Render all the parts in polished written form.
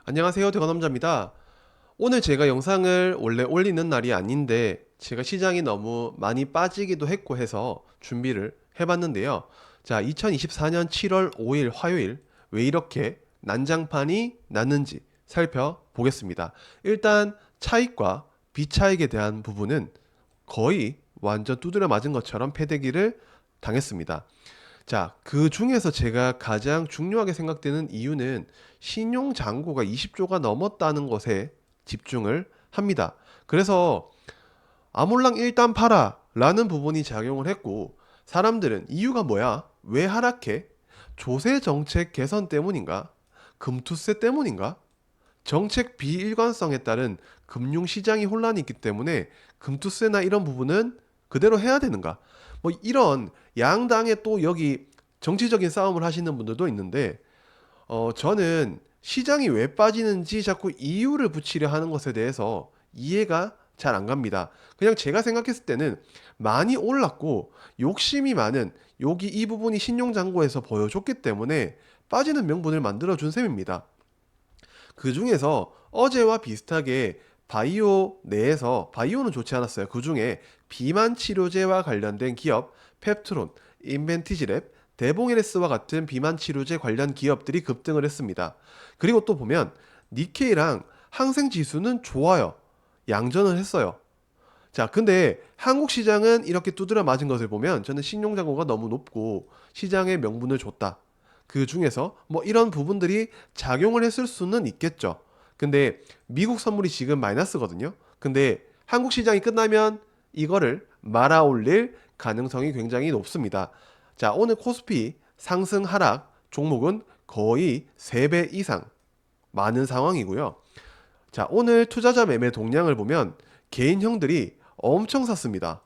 안녕하세요, 대건남자입니다. 오늘 제가 영상을 원래 올리는 날이 아닌데 제가 시장이 너무 많이 빠지기도 했고 해서 준비를 해봤는데요. 자, 2024년 7월 5일 화요일 왜 이렇게 난장판이 났는지 살펴보겠습니다. 일단 차익과 비차익에 대한 부분은 거의 완전 두드려 맞은 것처럼 패대기를 당했습니다. 자, 그 중에서 제가 가장 중요하게 생각되는 이유는 신용 잔고가 20조가 넘었다는 것에 집중을 합니다. 그래서 아몰랑 일단 팔아 라는 부분이 작용을 했고, 사람들은 이유가 뭐야? 왜 하락해? 조세 정책 개선 때문인가? 금투세 때문인가? 정책 비일관성에 따른 금융시장이 혼란이 있기 때문에 금투세나 이런 부분은 그대로 해야 되는가? 뭐 이런 양당의 또 여기 정치적인 싸움을 하시는 분들도 있는데, 저는 시장이 왜 빠지는지 자꾸 이유를 붙이려 하는 것에 대해서 이해가 잘 안 갑니다. 그냥 제가 생각했을 때는 많이 올랐고 욕심이 많은 여기 이 부분이 신용잔고에서 보여줬기 때문에 빠지는 명분을 만들어준 셈입니다. 그 중에서 어제와 비슷하게 바이오 내에서 바이오는 좋지 않았어요. 그 중에 비만 치료제와 관련된 기업 펩트론, 인벤티지랩, 데봉에레스와 같은 비만 치료제 관련 기업들이 급등을 했습니다. 그리고 또 보면 니케이랑 항생 지수는 좋아요. 양전을 했어요. 자, 근데 한국 시장은 이렇게 두드려 맞은 것을 보면 저는 신용잔고가 너무 높고 시장에 명분을 줬다. 그 중에서 뭐 이런 부분들이 작용을 했을 수는 있겠죠. 근데 미국 선물이 지금 마이너스거든요. 근데 한국 시장이 끝나면 이거를 말아 올릴 가능성이 굉장히 높습니다. 자, 오늘 코스피 상승 하락 종목은 거의 3배 이상 많은 상황이고요. 자, 오늘 투자자 매매 동량을 보면 개인형들이 엄청 샀습니다.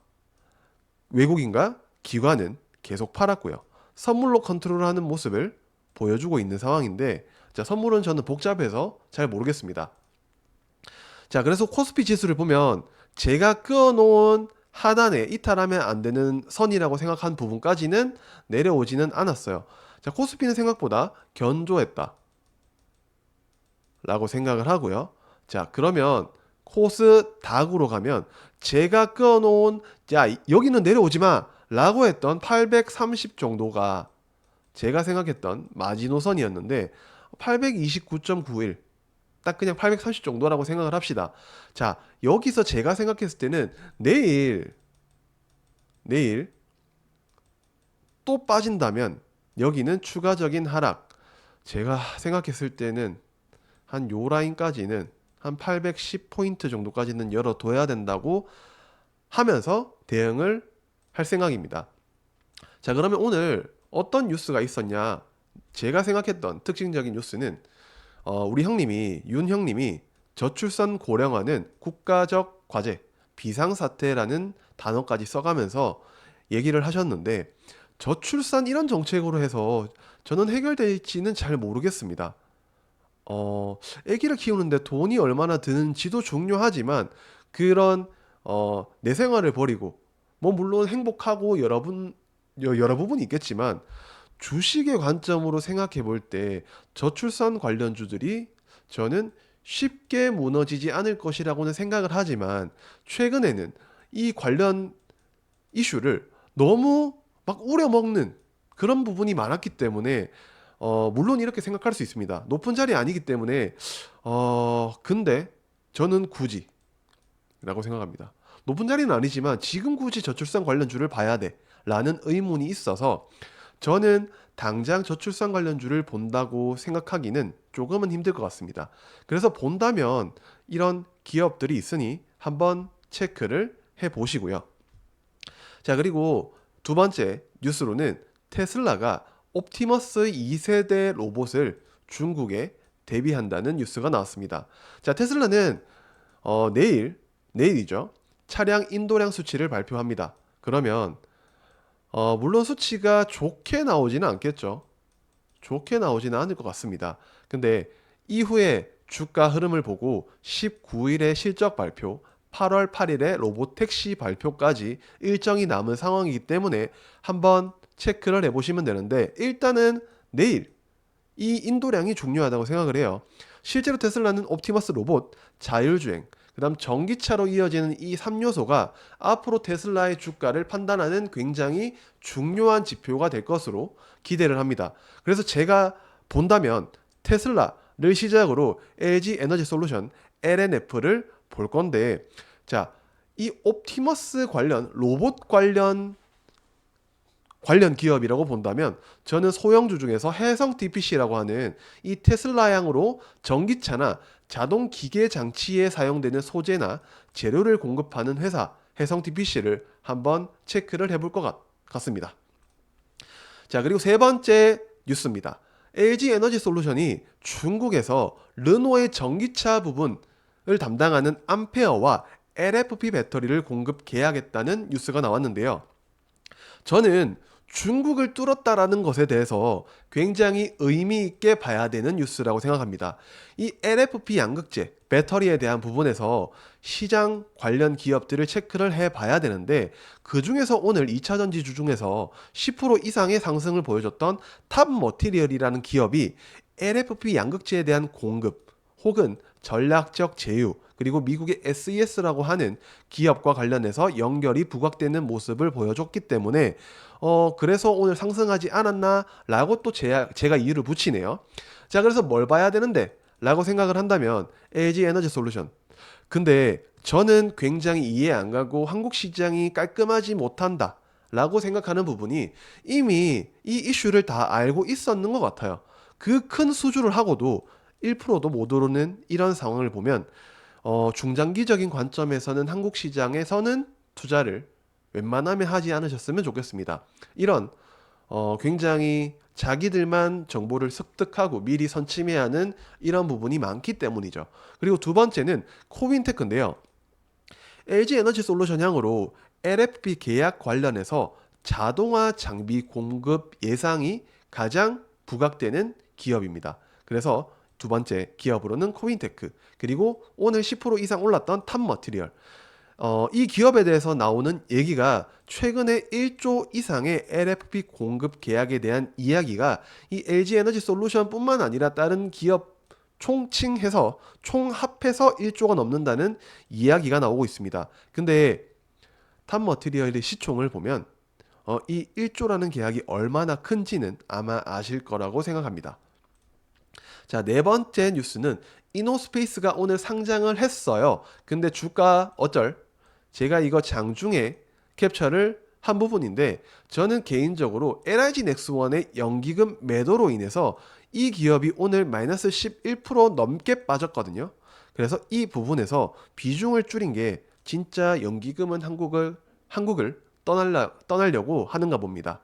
외국인과 기관은 계속 팔았고요. 선물로 컨트롤하는 모습을 보여주고 있는 상황인데, 자, 선물은 저는 복잡해서 잘 모르겠습니다. 자, 그래서 코스피 지수를 보면 제가 그어놓은 하단에 이탈하면 안 되는 선이라고 생각한 부분까지는 내려오지는 않았어요. 자, 코스피는 생각보다 견조했다 라고 생각을 하고요. 자, 그러면 코스닥으로 가면 제가 끄어놓은, 자, 여기는 내려오지 마 라고 했던 830 정도가 제가 생각했던 마지노선이었는데 829.91, 딱 그냥 830 정도라고 생각을 합시다. 자, 여기서 제가 생각했을 때는 내일 또 빠진다면 여기는 추가적인 하락, 제가 생각했을 때는 한 요 라인까지는 한 810포인트 정도까지는 열어둬야 된다고 하면서 대응을 할 생각입니다. 자, 그러면 오늘 어떤 뉴스가 있었냐? 제가 생각했던 특징적인 뉴스는 우리 형님이 윤 형님이 저출산 고령화는 국가적 과제, 비상사태라는 단어까지 써가면서 얘기를 하셨는데, 저출산 이런 정책으로 해서 저는 해결될지는 잘 모르겠습니다. 아기를 키우는데 돈이 얼마나 드는지도 중요하지만 그런 내 생활을 버리고 뭐 물론 행복하고 여러 부분이 있겠지만 주식의 관점으로 생각해 볼 때 저출산 관련주들이 저는 쉽게 무너지지 않을 것이라고는 생각을 하지만 최근에는 이 관련 이슈를 너무 막 우려먹는 그런 부분이 많았기 때문에 물론 이렇게 생각할 수 있습니다. 높은 자리 아니기 때문에 근데 저는 굳이 라고 생각합니다. 높은 자리는 아니지만 지금 굳이 저출산 관련주를 봐야 돼 라는 의문이 있어서 저는 당장 저출산 관련주를 본다고 생각하기는 조금은 힘들 것 같습니다. 그래서 본다면 이런 기업들이 있으니 한번 체크를 해 보시고요. 자, 그리고 두 번째 뉴스로는 테슬라가 옵티머스 2세대 로봇을 중국에 대비한다는 뉴스가 나왔습니다. 자, 테슬라는 내일이죠. 차량 인도량 수치를 발표합니다. 그러면 물론 수치가 좋게 나오지는 않겠죠. 좋게 나오지는 않을 것 같습니다. 근데 이후에 주가 흐름을 보고 19일에 실적 발표, 8월 8일에 로봇 택시 발표까지 일정이 남은 상황이기 때문에 한번 체크를 해보시면 되는데, 일단은 내일 이 인도량이 중요하다고 생각을 해요. 실제로 테슬라는 옵티머스 로봇, 자율주행, 그 다음 전기차로 이어지는 이 3요소가 앞으로 테슬라의 주가를 판단하는 굉장히 중요한 지표가 될 것으로 기대를 합니다. 그래서 제가 본다면 테슬라를 시작으로 LG 에너지 솔루션, LNF를 볼 건데, 자, 이 옵티머스 관련, 로봇 관련 기업이라고 본다면 저는 소형주 중에서 해성 DPC라고 하는 이 테슬라향으로 전기차나 자동 기계 장치에 사용되는 소재나 재료를 공급하는 회사 해성 DPC를 한번 체크를 해볼 것 같습니다. 자, 그리고 세 번째 뉴스입니다. LG 에너지 솔루션이 중국에서 르노의 전기차 부분을 담당하는 암페어와 LFP 배터리를 공급 계약했다는 뉴스가 나왔는데요. 저는 중국을 뚫었다라는 것에 대해서 굉장히 의미 있게 봐야 되는 뉴스라고 생각합니다. 이 LFP 양극재, 배터리에 대한 부분에서 시장 관련 기업들을 체크를 해 봐야 되는데, 그 중에서 오늘 2차전지 중에서 10% 이상의 상승을 보여줬던 탑머티리얼이라는 기업이 LFP 양극재에 대한 공급 혹은 전략적 제휴, 그리고 미국의 SES라고 하는 기업과 관련해서 연결이 부각되는 모습을 보여줬기 때문에 그래서 오늘 상승하지 않았나 라고 또 제가 이유를 붙이네요. 자, 그래서 뭘 봐야 되는데 라고 생각을 한다면 LG 에너지 솔루션. 근데 저는 굉장히 이해 안 가고 한국 시장이 깔끔하지 못한다 라고 생각하는 부분이, 이미 이 이슈를 다 알고 있었는 것 같아요. 그 큰 수주를 하고도 1%도 못 오르는 이런 상황을 보면 중장기적인 관점에서는 한국 시장에서는 투자를 웬만하면 하지 않으셨으면 좋겠습니다. 이런 굉장히 자기들만 정보를 습득하고 미리 선침해야 하는 이런 부분이 많기 때문이죠. 그리고 두 번째는 코윈테크인데요. LG 에너지 솔루션 향으로 LFP 계약 관련해서 자동화 장비 공급 예상이 가장 부각되는 기업입니다. 그래서 두 번째 기업으로는 코윈테크, 그리고 오늘 10% 이상 올랐던 탑머티리얼. 이 기업에 대해서 나오는 얘기가 최근에 1조 이상의 LFP 공급 계약에 대한 이야기가 이 LG 에너지 솔루션 뿐만 아니라 다른 기업 총칭해서 총합해서 1조가 넘는다는 이야기가 나오고 있습니다. 근데 탑머티리얼의 시총을 보면 이 1조라는 계약이 얼마나 큰지는 아마 아실 거라고 생각합니다. 자, 네 번째 뉴스는 이노스페이스가 오늘 상장을 했어요. 근데 주가 어쩔? 제가 이거 장중에 캡처를 한 부분인데, 저는 개인적으로 LIG 넥스원의 연기금 매도로 인해서 이 기업이 오늘 마이너스 11% 넘게 빠졌거든요. 그래서 이 부분에서 비중을 줄인 게 진짜 연기금은 한국을 떠나려고 하는가 봅니다.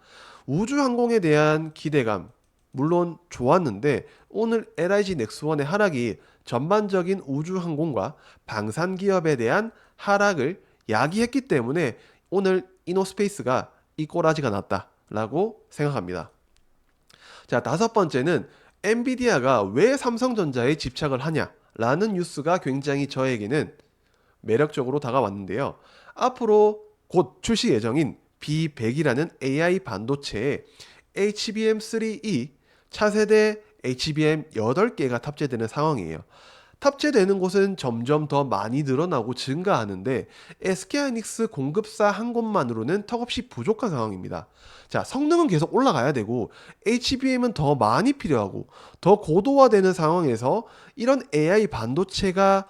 우주항공에 대한 기대감 물론 좋았는데, 오늘 LIG 넥스원의 하락이 전반적인 우주항공과 방산기업에 대한 하락을 야기했기 때문에 오늘 이노스페이스가 이 꼬라지가 났다라고 생각합니다. 자, 다섯 번째는 엔비디아가 왜 삼성전자에 집착을 하냐라는 뉴스가 굉장히 저에게는 매력적으로 다가왔는데요. 앞으로 곧 출시 예정인 B100이라는 AI 반도체에 HBM3E 차세대 HBM 8개가 탑재되는 상황이에요. 탑재되는 곳은 점점 더 많이 늘어나고 증가하는데 SK하이닉스 공급사 한 곳만으로는 턱없이 부족한 상황입니다. 자, 성능은 계속 올라가야 되고 HBM은 더 많이 필요하고 더 고도화되는 상황에서 이런 AI 반도체가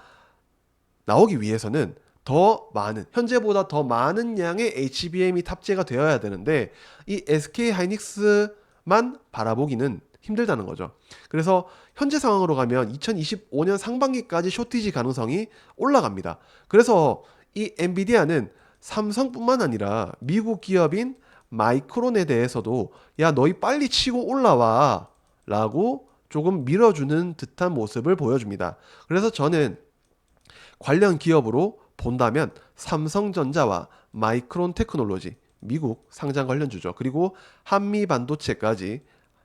나오기 위해서는 더 많은, 현재보다 더 많은 양의 HBM이 탑재가 되어야 되는데 이 SK하이닉스만 바라보기는 힘들다는 거죠. 그래서 현재 상황으로 가면 2025년 상반기까지 쇼티지 가능성이 올라갑니다. 그래서 이 엔비디아는 삼성뿐만 아니라 미국 기업인 마이크론에 대해서도 야, 너희 빨리 치고 올라와 라고 조금 밀어주는 듯한 모습을 보여줍니다. 그래서 저는 관련 기업으로 본다면 삼성전자와 마이크론 테크놀로지, 미국 상장 관련주죠. 그리고 한미 반도체까지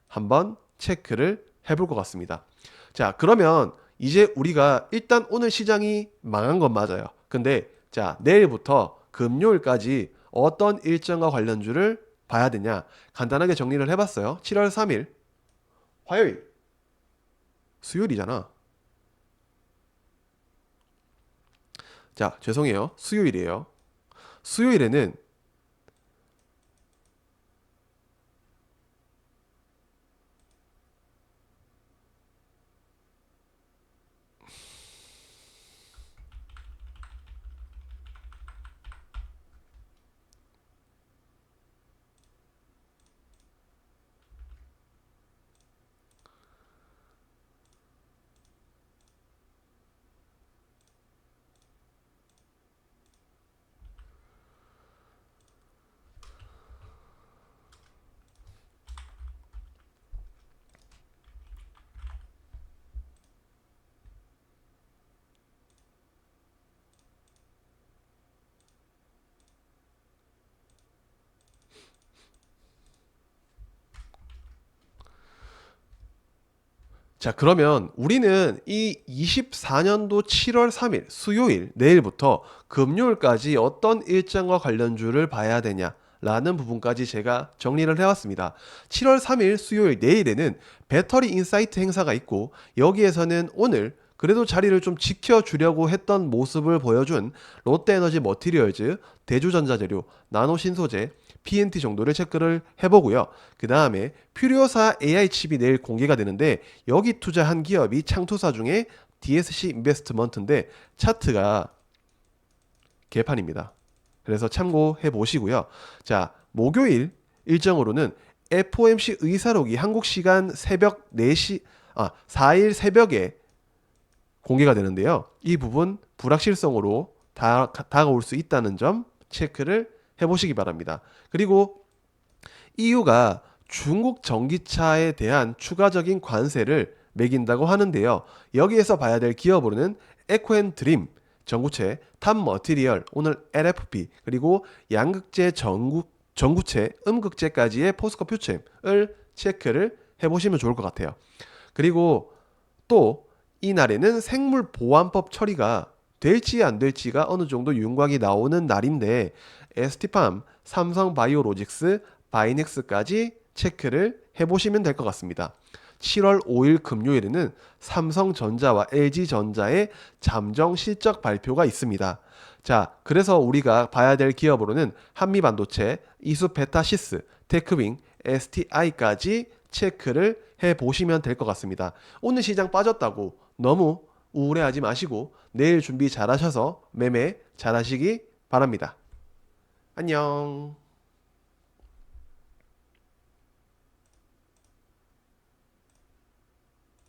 한번 체크를 해볼 것 같습니다. 자, 그러면 이제 우리가 일단 오늘 시장이 망한 건 맞아요. 근데 자, 내일부터 금요일까지 어떤 일정과 관련주를 봐야 되냐 간단하게 정리를 해봤어요. 7월 3일 화요일 수요일이잖아. 자, 죄송해요. 수요일이에요. 수요일에는 자, 그러면 우리는 이 24년도 7월 3일 수요일 내일부터 금요일까지 어떤 일정과 관련주를 봐야 되냐라는 부분까지 제가 정리를 해왔습니다. 7월 3일 수요일 내일에는 배터리 인사이트 행사가 있고 여기에서는 오늘 그래도 자리를 좀 지켜주려고 했던 모습을 보여준 롯데에너지 머티리얼즈, 대주전자재료, 나노신소재, PNT 정도를 체크를 해보고요. 그 다음에 퓨리오사 AI 칩이 내일 공개가 되는데 여기 투자한 기업이 창투사 중에 DSC 인베스트먼트인데 차트가 개판입니다. 그래서 참고해 보시고요. 자, 목요일 일정으로는 FOMC 의사록이 한국 시간 새벽 4시 4일 새벽에 공개가 되는데요. 이 부분 불확실성으로 다가올 수 있다는 점 체크를 해보시기 바랍니다. 그리고 EU가 중국 전기차에 대한 추가적인 관세를 매긴다고 하는데요. 여기에서 봐야 될 기업으로는 에코앤드림, 전구체, 탑머티리얼, 오늘 LFP, 그리고 양극재 전구체, 음극재까지의 포스코 퓨챔을 체크를 해보시면 좋을 것 같아요. 그리고 또 이날에는 생물보안법 처리가 될지 안 될지가 어느 정도 윤곽이 나오는 날인데 ST팜, 삼성바이오로직스, 바이넥스까지 체크를 해보시면 될 것 같습니다. 7월 5일 금요일에는 삼성전자와 LG전자의 잠정 실적 발표가 있습니다. 자, 그래서 우리가 봐야 될 기업으로는 한미반도체, 이수페타시스, 테크윙, STI까지 체크를 해보시면 될 것 같습니다. 오늘 시장 빠졌다고 너무 우울해하지 마시고 내일 준비 잘 하셔서 매매 잘 하시기 바랍니다. 안녕.